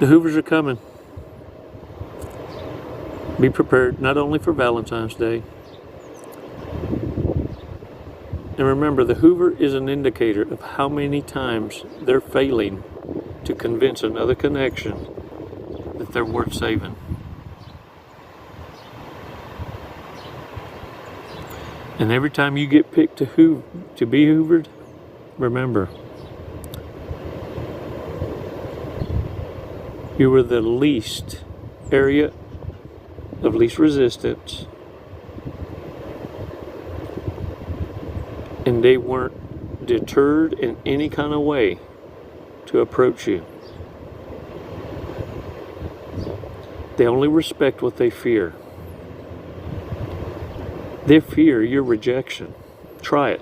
The Hoovers are coming. Be prepared, not only for Valentine's Day. And remember, the Hoover is an indicator of how many times they're failing to convince another connection that they're worth saving. And every time you get picked to be hoovered, remember, you were the least area of least resistance, and they weren't deterred in any kind of way to approach you. They only respect what they fear. They fear your rejection. Try it.